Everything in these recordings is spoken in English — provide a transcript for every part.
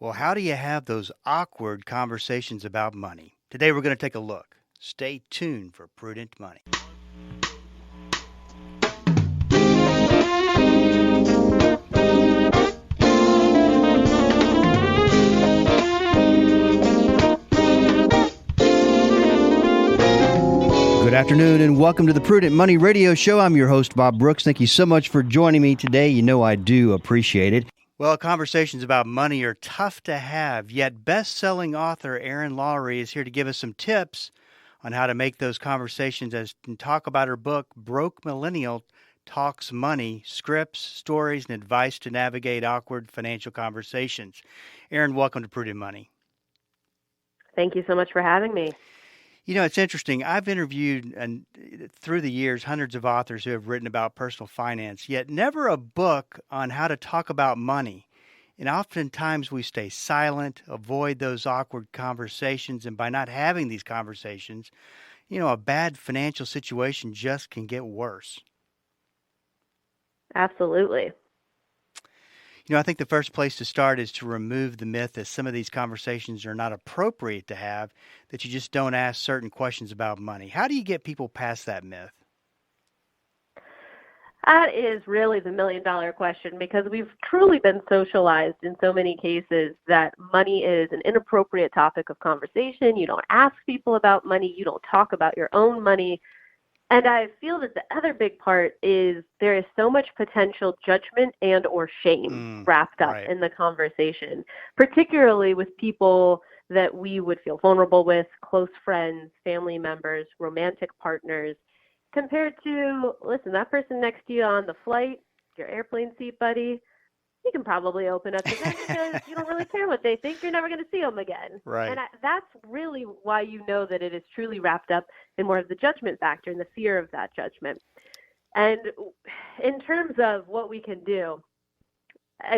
Well, how do you have those awkward conversations about money? Today we're going to take a look. Stay tuned for Prudent Money. Good afternoon and welcome to the Prudent Money Radio Show. I'm your host, Bob Brooks. Thank you so much for joining me today. You know I do appreciate it. Well, conversations about money are tough to have, yet best-selling author Erin Lowry is here to give us some tips on how to make those conversations and talk about her book, Broke Millennial Talks Money, Scripts, Stories, and Advice to Navigate Awkward Financial Conversations. Erin, welcome to Prudent Money. Thank you so much for having me. You know, it's interesting. I've interviewed through the years hundreds of authors who have written about personal finance, yet never a book on how to talk about money. And oftentimes we stay silent, avoid those awkward conversations, and by not having these conversations, a bad financial situation just can get worse. Absolutely. I think the first place to start is to remove the myth that some of these conversations are not appropriate to have, that you just don't ask certain questions about money. How do you get people past that myth? That is really the million-dollar question, because we've truly been socialized in so many cases that money is an inappropriate topic of conversation. You don't ask people about money. You don't talk about your own money. And I feel that the other big part is there is so much potential judgment and or shame wrapped up in the conversation, particularly with people that we would feel vulnerable with, close friends, family members, romantic partners, compared to, listen, that person next to you on the flight, your airplane seat buddy, you can probably open up to them because you don't really care what they think. You're never going to see them again. Right. And that's really why you know that it is truly wrapped up in more of the judgment factor and the fear of that judgment. And in terms of what we can do,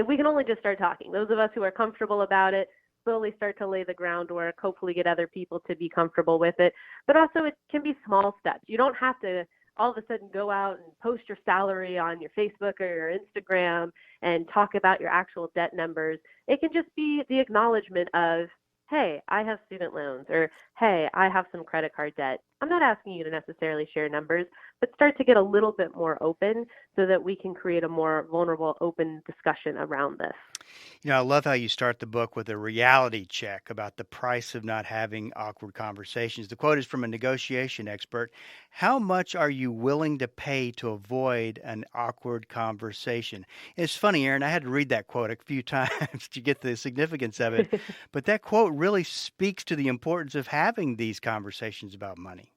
we can only just start talking. Those of us who are comfortable about it slowly start to lay the groundwork, hopefully get other people to be comfortable with it. But also it can be small steps. You don't have to all of a sudden go out and post your salary on your Facebook or your Instagram and talk about your actual debt numbers. It can just be the acknowledgement of, hey, I have student loans, or hey, I have some credit card debt. I'm not asking you to necessarily share numbers, but start to get a little bit more open so that we can create a more vulnerable, open discussion around this. I love how you start the book with a reality check about the price of not having awkward conversations. The quote is from a negotiation expert. How much are you willing to pay to avoid an awkward conversation? And it's funny, Erin, I had to read that quote a few times to get the significance of it. But that quote really speaks to the importance of having these conversations about money.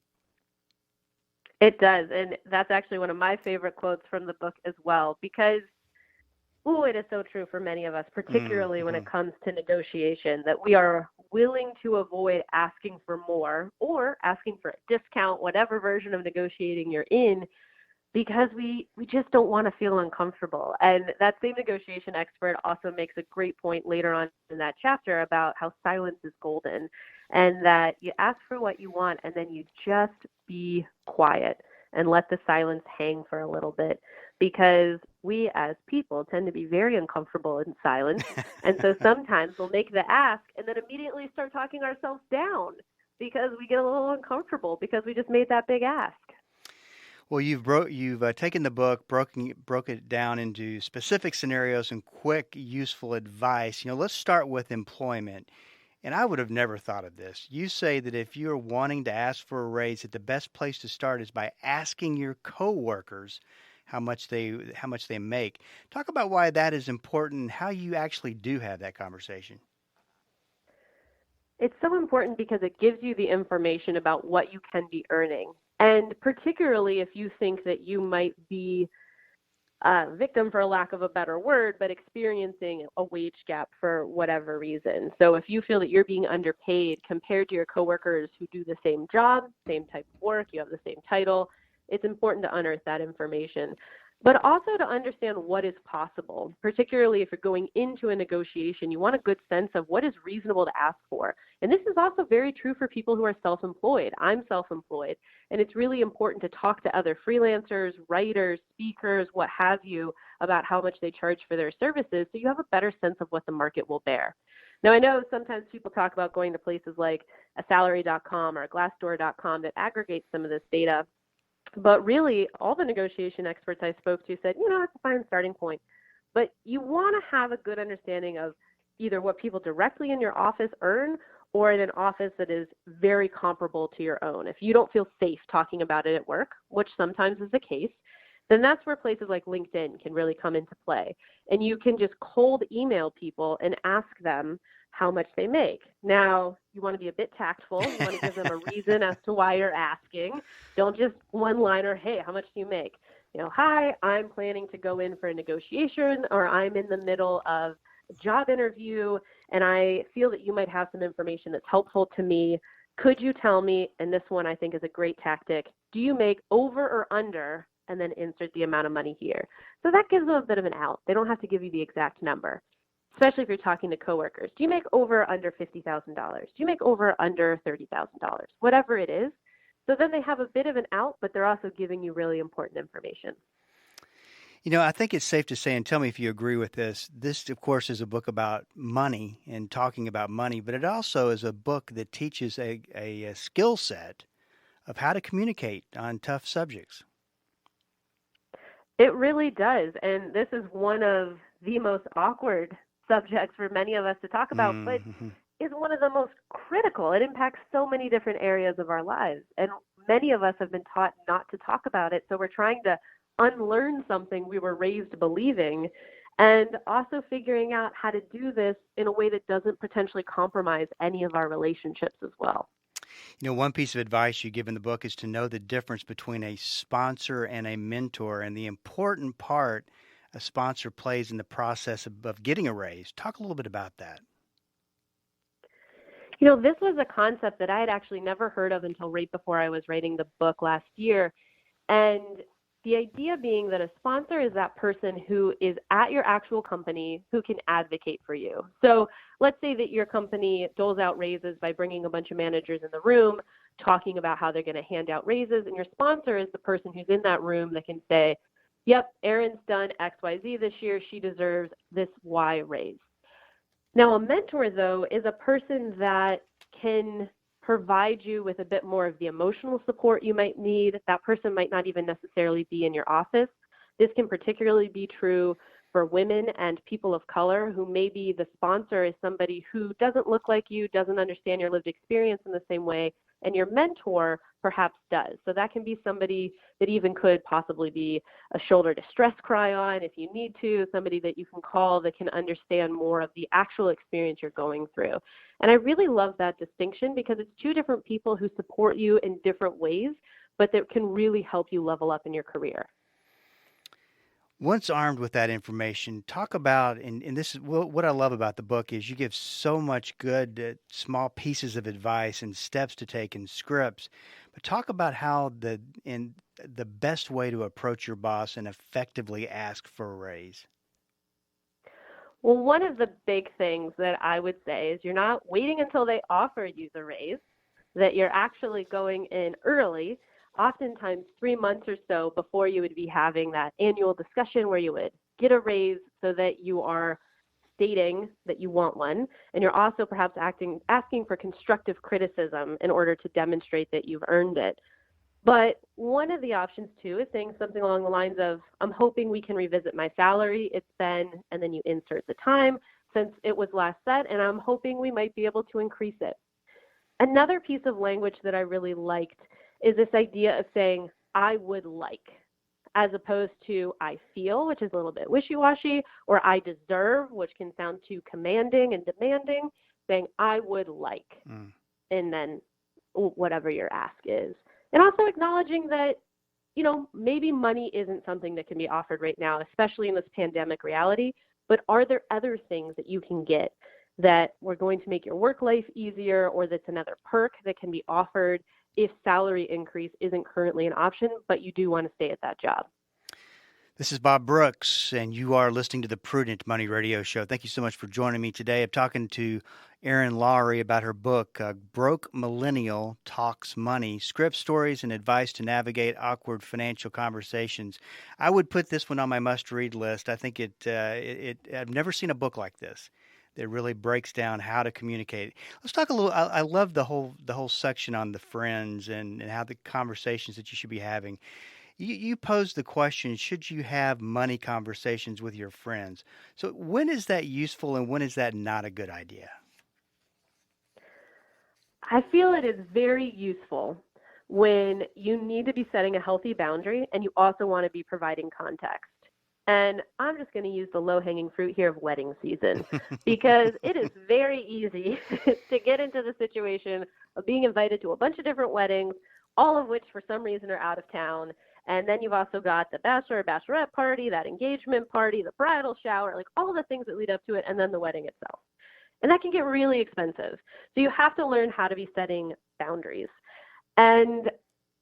It does. And that's actually one of my favorite quotes from the book as well, because it is so true for many of us, particularly when it comes to negotiation, that we are willing to avoid asking for more or asking for a discount, whatever version of negotiating you're in, because we just don't want to feel uncomfortable. And that same negotiation expert also makes a great point later on in that chapter about how silence is golden, and that you ask for what you want and then you just be quiet and let the silence hang for a little bit, because we as people tend to be very uncomfortable in silence. And so sometimes we'll make the ask and then immediately start talking ourselves down because we get a little uncomfortable because we just made that big ask. Well, you've taken the book, broke it down into specific scenarios and quick, useful advice. Let's start with employment. And I would have never thought of this. You say that if you're wanting to ask for a raise, that the best place to start is by asking your coworkers how much they make. Talk about why that is important and how you actually do have that conversation. It's so important because it gives you the information about what you can be earning. And particularly if you think that you might be victim, for lack of a better word, but experiencing a wage gap for whatever reason. So if you feel that you're being underpaid compared to your coworkers who do the same job, same type of work, you have the same title, it's important to unearth that information. But also to understand what is possible, particularly if you're going into a negotiation, you want a good sense of what is reasonable to ask for. And this is also very true for people who are self-employed. I'm self-employed, and it's really important to talk to other freelancers, writers, speakers, what have you, about how much they charge for their services so you have a better sense of what the market will bear. Now, I know sometimes people talk about going to places like a salary.com or a glassdoor.com that aggregate some of this data. But really, all the negotiation experts I spoke to said, it's a fine starting point. But you want to have a good understanding of either what people directly in your office earn or in an office that is very comparable to your own. If you don't feel safe talking about it at work, which sometimes is the case, then that's where places like LinkedIn can really come into play. And you can just cold email people and ask them how much they make. Now, you want to be a bit tactful. You want to give them a reason as to why you're asking. Don't just one-liner, hey, how much do you make? Hi, I'm planning to go in for a negotiation, or I'm in the middle of a job interview, and I feel that you might have some information that's helpful to me. Could you tell me, and this one I think is a great tactic, do you make over or under, and then insert the amount of money here? So that gives them a bit of an out. They don't have to give you the exact number, especially if you're talking to coworkers. Do you make over or under $50,000? Do you make over or under $30,000? Whatever it is. So then they have a bit of an out, but they're also giving you really important information. I think it's safe to say, and tell me if you agree with this, this, of course, is a book about money and talking about money, but it also is a book that teaches a skill set of how to communicate on tough subjects. It really does. And this is one of the most awkward subjects for many of us to talk about, but is one of the most critical. It impacts so many different areas of our lives. And many of us have been taught not to talk about it. So we're trying to unlearn something we were raised believing, and also figuring out how to do this in a way that doesn't potentially compromise any of our relationships as well. One piece of advice you give in the book is to know the difference between a sponsor and a mentor, and the important part a sponsor plays in the process of getting a raise. Talk a little bit about that. This was a concept that I had actually never heard of until right before I was writing the book last year. And the idea being that a sponsor is that person who is at your actual company who can advocate for you. So let's say that your company doles out raises by bringing a bunch of managers in the room, talking about how they're going to hand out raises. And your sponsor is the person who's in that room that can say, yep, Erin's done XYZ this year. She deserves this Y raise. Now, a mentor, though, is a person that can provide you with a bit more of the emotional support you might need. That person might not even necessarily be in your office. This can particularly be true for women and people of color, who maybe the sponsor is somebody who doesn't look like you, doesn't understand your lived experience in the same way, and your mentor perhaps does. So that can be somebody that even could possibly be a shoulder to stress cry on if you need to, somebody that you can call that can understand more of the actual experience you're going through. And I really love that distinction, because it's two different people who support you in different ways, but that can really help you level up in your career. Once armed with that information, talk about, and this is what I love about the book, is you give so much good small pieces of advice and steps to take and scripts, but talk about how the best way to approach your boss and effectively ask for a raise. Well, one of the big things that I would say is you're not waiting until they offer you the raise, that you're actually going in early, oftentimes 3 months or so before you would be having that annual discussion where you would get a raise, so that you are stating that you want one, and you're also perhaps asking for constructive criticism in order to demonstrate that you've earned it. But one of the options too is saying something along the lines of, I'm hoping we can revisit my salary. It's been, and then you insert the time since it was last set, and I'm hoping we might be able to increase it. Another piece of language that I really liked is this idea of saying, I would like, as opposed to I feel, which is a little bit wishy-washy, or I deserve, which can sound too commanding and demanding, saying I would like, and then whatever your ask is. And also acknowledging that, maybe money isn't something that can be offered right now, especially in this pandemic reality, but are there other things that you can get that we're going to make your work life easier, or that's another perk that can be offered if salary increase isn't currently an option, but you do want to stay at that job? This is Bob Brooks, and you are listening to the Prudent Money Radio Show. Thank you so much for joining me today. I'm talking to Erin Lowry about her book, Broke Millennial Talks Money, Script Stories and Advice to Navigate Awkward Financial Conversations. I would put this one on my must-read list. I think I've never seen a book like this that really breaks down how to communicate. Let's talk a little. I love the whole section on the friends and how the conversations that you should be having. You posed the question: should you have money conversations with your friends? So when is that useful and when is that not a good idea? I feel it is very useful when you need to be setting a healthy boundary and you also want to be providing context. And I'm just going to use the low hanging fruit here of wedding season because it is very easy to get into the situation of being invited to a bunch of different weddings, all of which for some reason are out of town. And then you've also got the bachelor or bachelorette party, that engagement party, the bridal shower, like all the things that lead up to it, and then the wedding itself. And that can get really expensive. So you have to learn how to be setting boundaries. And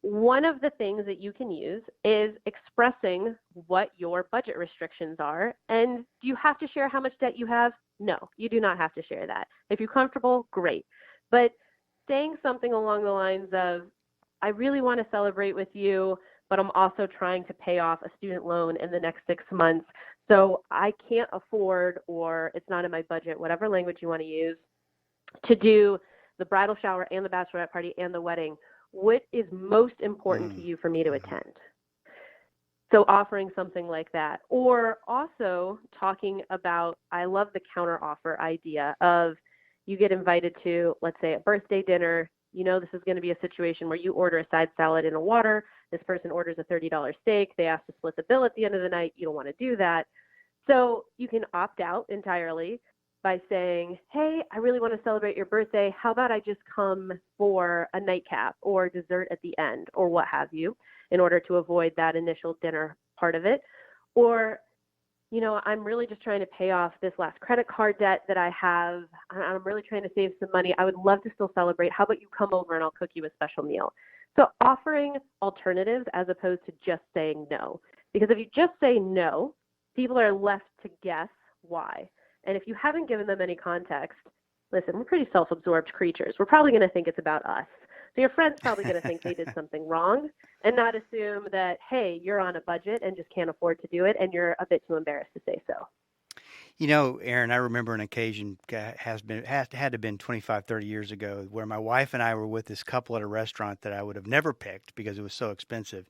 one of the things that you can use is expressing what your budget restrictions are. And do you have to share how much debt you have? No, you do not have to share that. If you're comfortable, great. But saying something along the lines of, I really want to celebrate with you, but I'm also trying to pay off a student loan in the next 6 months. So I can't afford, or it's not in my budget, whatever language you want to use, to do the bridal shower and the bachelorette party and the wedding. What is most important to you for me to attend? So offering something like that. Or also talking about, I love the counteroffer idea of you get invited to, let's say, a birthday dinner. You know this is going to be a situation where you order a side salad and a water. This person orders a $30 steak. They ask to split the bill at the end of the night. You don't want to do that. So you can opt out entirely by saying, hey, I really want to celebrate your birthday. How about I just come for a nightcap or dessert at the end or what have you in order to avoid that initial dinner part of it? Or, you know, I'm really just trying to pay off this last credit card debt that I have. I'm really trying to save some money. I would love to still celebrate. How about you come over and I'll cook you a special meal? So offering alternatives as opposed to just saying no. Because if you just say no, people are left to guess why. And if you haven't given them any context, listen, we're pretty self-absorbed creatures. We're probably going to think it's about us. So your friend's probably going to think they did something wrong and not assume that, hey, you're on a budget and just can't afford to do it and you're a bit too embarrassed to say so. You know, Erin, I remember an occasion had to have been 25, 30 years ago where my wife and I were with this couple at a restaurant that I would have never picked because it was so expensive.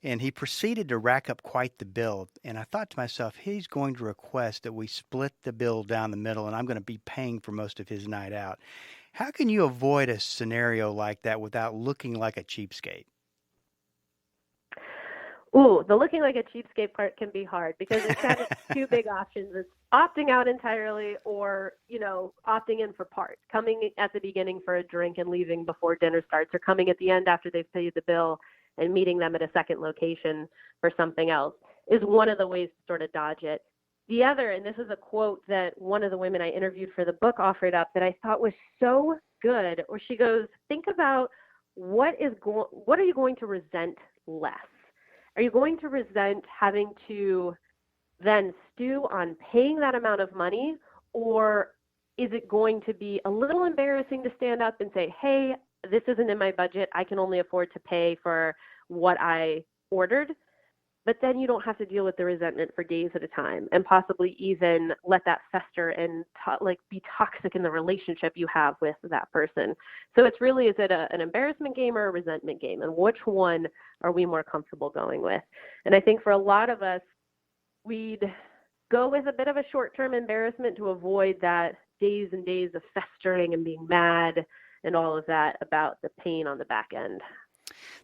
And he proceeded to rack up quite the bill. And I thought to myself, he's going to request that we split the bill down the middle, and I'm going to be paying for most of his night out. How can you avoid a scenario like that without looking like a cheapskate? Ooh, the looking like a cheapskate part can be hard because there's kind of two big options. It's opting out entirely or, you know, opting in for part, coming at the beginning for a drink and leaving before dinner starts, or coming at the end after they've paid the bill and meeting them at a second location for something else is one of the ways to sort of dodge it. The other, and this is a quote that one of the women I interviewed for the book offered up that I thought was so good, where she goes, think about what are you going to resent less? Are you going to resent having to then stew on paying that amount of money, or is it going to be a little embarrassing to stand up and say, hey, this isn't in my budget. I can only afford to pay for what I ordered. But then you don't have to deal with the resentment for days at a time and possibly even let that fester and be toxic in the relationship you have with that person. So it's really, is it an embarrassment game or a resentment game? And which one are we more comfortable going with? And I think for a lot of us, we'd go with a bit of a short-term embarrassment to avoid that days and days of festering and being mad and all of that about the pain on the back end.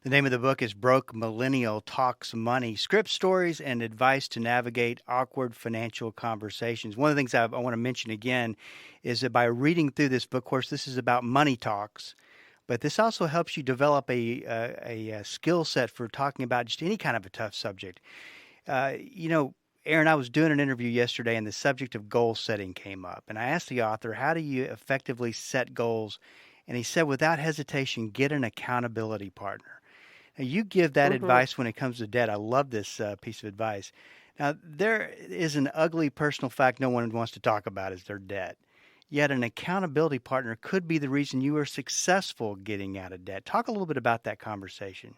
The name of the book is Broke Millennial Talks Money, Script Stories and Advice to Navigate Awkward Financial Conversations. One of the things I want to mention again is that by reading through this book, of course, this is about money talks, but this also helps you develop a skill set for talking about just any kind of a tough subject. You know, Erin, I was doing an interview yesterday and the subject of goal setting came up. And I asked the author, how do you effectively set goals? And he said, without hesitation, get an accountability partner. Now, you give that advice when it comes to debt. I love this piece of advice. Now, there is an ugly personal fact no one wants to talk about is their debt. Yet an accountability partner could be the reason you are successful getting out of debt. Talk a little bit about that conversation.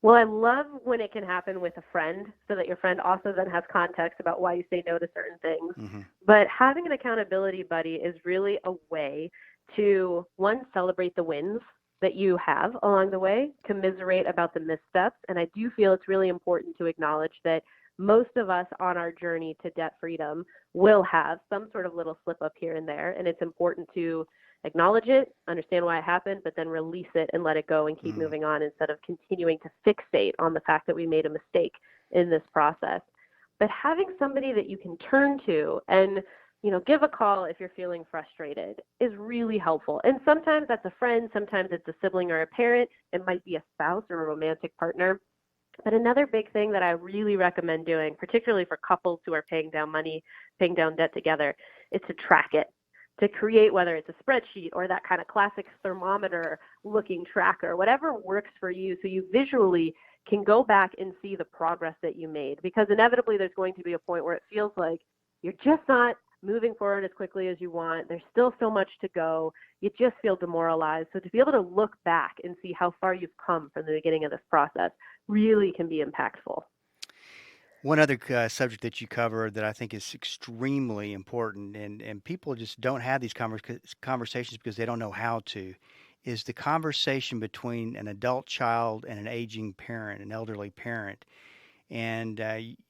Well, I love when it can happen with a friend so that your friend also then has context about why you say no to certain things. Mm-hmm. But having an accountability buddy is really a way to, one, celebrate the wins that you have along the way, commiserate about the missteps. And I do feel it's really important to acknowledge that most of us on our journey to debt freedom will have some sort of little slip up here and there. And it's important to acknowledge it, understand why it happened, but then release it and let it go and keep moving on instead of continuing to fixate on the fact that we made a mistake in this process. But having somebody that you can turn to and, give a call if you're feeling frustrated is really helpful. And sometimes that's a friend, sometimes it's a sibling or a parent, it might be a spouse or a romantic partner. But another big thing that I really recommend doing, particularly for couples who are paying down money, paying down debt together, is to track it. To create, whether it's a spreadsheet or that kind of classic thermometer looking tracker, whatever works for you, so you visually can go back and see the progress that you made. Because inevitably there's going to be a point where it feels like you're just not moving forward as quickly as you want. There's still so much to go. You just feel demoralized. So to be able to look back and see how far you've come from the beginning of this process really can be impactful. One other subject that you cover that I think is extremely important, and people just don't have these conversations because they don't know how to, is the conversation between an adult child and an aging parent, an elderly parent. And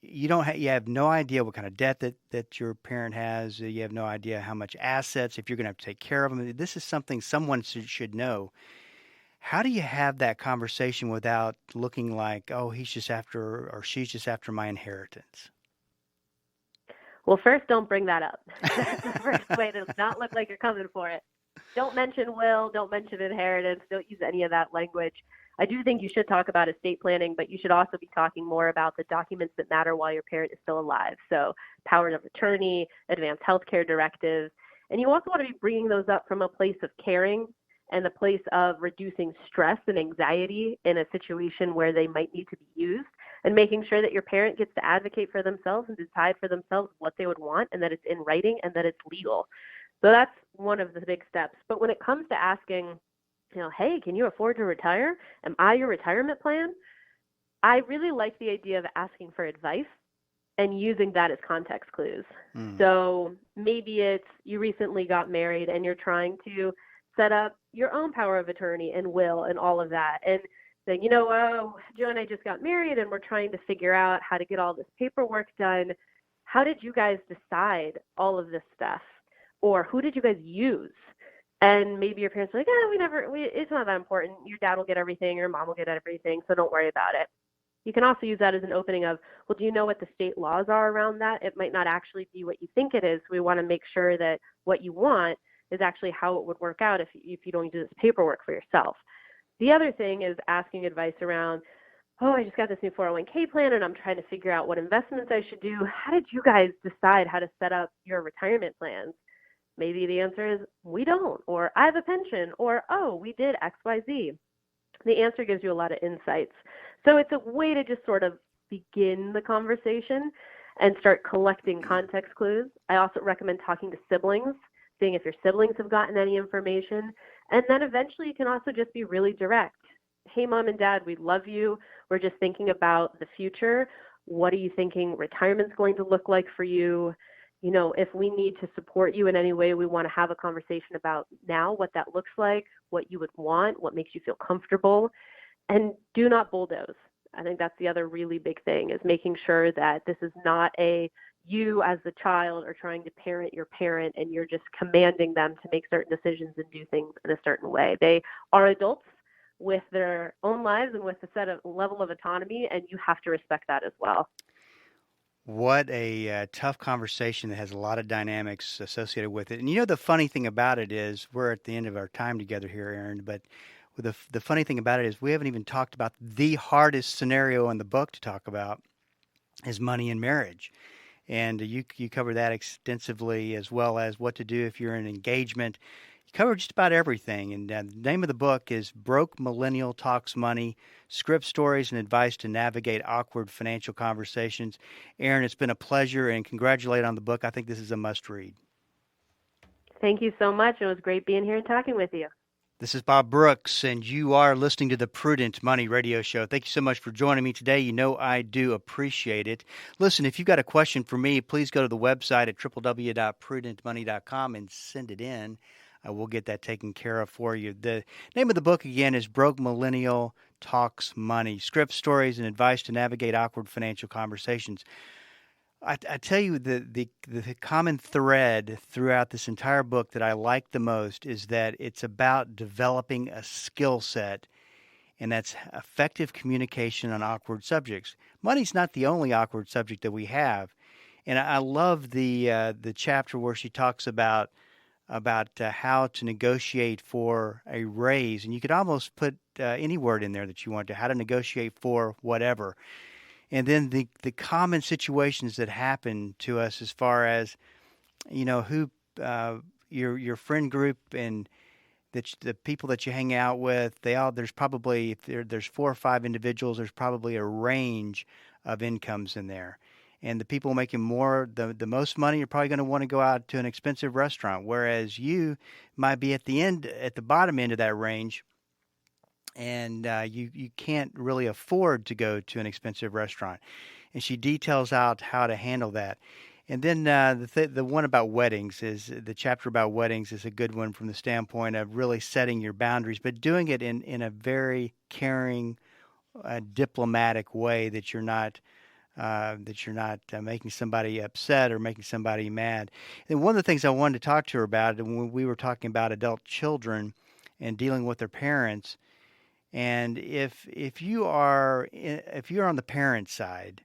you have no idea what kind of debt that your parent has. You have no idea how much assets, if you're going to have to take care of them. This is something someone should know. How do you have that conversation without looking like, oh, he's just after or she's just after my inheritance? Well, first, don't bring that up. That's the first way to not look like you're coming for it. Don't mention will, don't mention inheritance, don't use any of that language. I do think you should talk about estate planning, but you should also be talking more about the documents that matter while your parent is still alive. So powers of attorney, advanced healthcare directives. And you also want to be bringing those up from a place of caring and the place of reducing stress and anxiety in a situation where they might need to be used, and making sure that your parent gets to advocate for themselves and decide for themselves what they would want, and that it's in writing and that it's legal. So that's one of the big steps. But when it comes to asking, hey, can you afford to retire? Am I your retirement plan? I really like the idea of asking for advice and using that as context clues. So maybe it's you recently got married and you're trying to set up your own power of attorney and will and all of that. And saying, Joe and I just got married and we're trying to figure out how to get all this paperwork done. How did you guys decide all of this stuff? Or who did you guys use? And maybe your parents are like, it's not that important. Your dad will get everything, your mom will get everything, so don't worry about it. You can also use that as an opening of, well, do you know what the state laws are around that? It might not actually be what you think it is. We want to make sure that what you want is actually how it would work out if you don't do this paperwork for yourself. The other thing is asking advice around, I just got this new 401k plan and I'm trying to figure out what investments I should do. How did you guys decide how to set up your retirement plans? Maybe the answer is, we don't, or I have a pension, or, we did X, Y, Z. The answer gives you a lot of insights. So it's a way to just sort of begin the conversation and start collecting context clues. I also recommend talking to siblings, seeing if your siblings have gotten any information. And then eventually you can also just be really direct. Hey, mom and dad, we love you. We're just thinking about the future. What are you thinking retirement's going to look like for you? If we need to support you in any way, we want to have a conversation about now what that looks like, what you would want, what makes you feel comfortable, and do not bulldoze. I think that's the other really big thing, is making sure that this is not you as the child are trying to parent your parent and you're just commanding them to make certain decisions and do things in a certain way. They are adults with their own lives and with a level of autonomy, and you have to respect that as well. What a tough conversation that has a lot of dynamics associated with it. And the funny thing about it is, we're at the end of our time together here, Erin, but the funny thing about it is we haven't even talked about the hardest scenario in the book to talk about, is money in marriage. And you cover that extensively, as well as what to do if you're in engagement. You cover just about everything. And the name of the book is Broke Millennial Talks Money, Script Stories and Advice to Navigate Awkward Financial Conversations. Erin, it's been a pleasure, and congratulate on the book. I think this is a must read. Thank you so much. It was great being here and talking with you. This is Bob Brooks, and you are listening to the Prudent Money Radio Show. Thank you so much for joining me today. You know I do appreciate it. Listen, if you've got a question for me, please go to the website at www.prudentmoney.com and send it in. We'll get that taken care of for you. The name of the book, again, is Broke Millennial Talks Money, Scripts, Stories, and Advice to Navigate Awkward Financial Conversations. I tell you, the common thread throughout this entire book that I like the most is that it's about developing a skill set, and that's effective communication on awkward subjects. Money's not the only awkward subject that we have, and I love the chapter where she talks about how to negotiate for a raise, and you could almost put any word in there that you want to, how to negotiate for whatever. And then the common situations that happen to us as far as, who your friend group and the people that you hang out with, there's probably, if there's 4 or 5 individuals, there's probably a range of incomes in there. And the people making the most money are probably going to want to go out to an expensive restaurant, whereas you might be at the bottom end of that range. And you can't really afford to go to an expensive restaurant. And she details out how to handle that. And then the one about weddings the chapter about weddings is a good one from the standpoint of really setting your boundaries, but doing it in a very caring, diplomatic way that you're not making somebody upset or making somebody mad. And one of the things I wanted to talk to her about when we were talking about adult children and dealing with their parents. And if you're on the parent side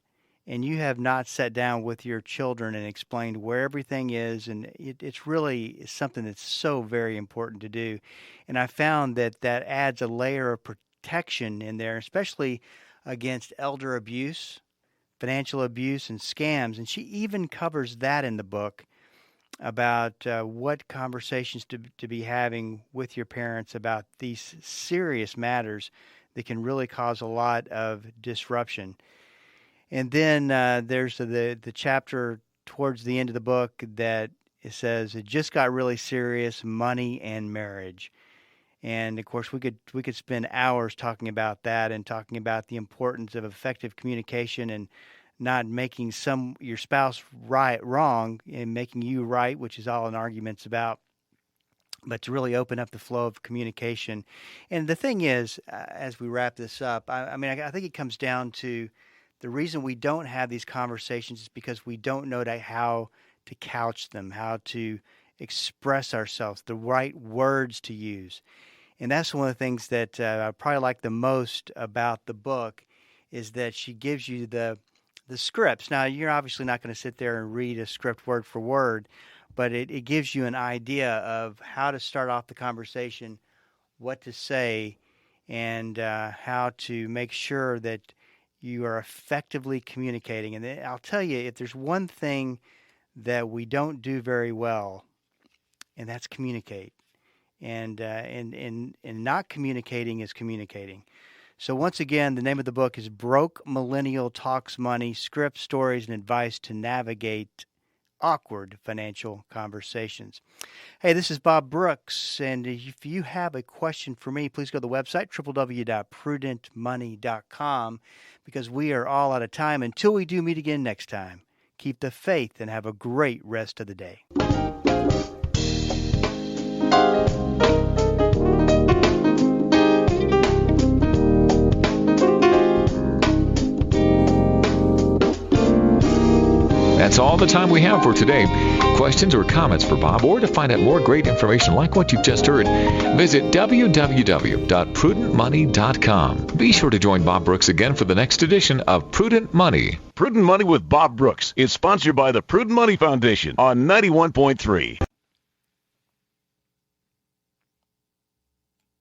and you have not sat down with your children and explained where everything is, and it's really something that's so very important to do. And I found that adds a layer of protection in there, especially against elder abuse, financial abuse, and scams. And she even covers that in the book, about what conversations to be having with your parents about these serious matters that can really cause a lot of disruption. And then there's the chapter towards the end of the book that it says it just got really serious, money and marriage. And of course we could spend hours talking about that and talking about the importance of effective communication and not making your spouse wrong and making you right, which is all an argument's about, but to really open up the flow of communication. And the thing is, as we wrap this up, I think it comes down to the reason we don't have these conversations is because we don't know how to couch them, how to express ourselves, the right words to use. And that's one of the things that I probably like the most about the book is that she gives you the scripts. Now, you're obviously not going to sit there and read a script word for word, but it gives you an idea of how to start off the conversation, what to say, and how to make sure that you are effectively communicating. And I'll tell you, if there's one thing that we don't do very well, and that's communicate. And not communicating is communicating. So once again, the name of the book is Broke Millennial Talks Money, Scripts, Stories, and Advice to Navigate Awkward Financial Conversations. Hey, this is Bob Brooks, and if you have a question for me, please go to the website, www.prudentmoney.com, because we are all out of time. Until we do meet again next time, keep the faith and have a great rest of the day. That's all the time we have for today. Questions or comments for Bob, or to find out more great information like what you've just heard, visit www.prudentmoney.com. Be sure to join Bob Brooks again for the next edition of Prudent Money. Prudent Money with Bob Brooks is sponsored by the Prudent Money Foundation on 91.3.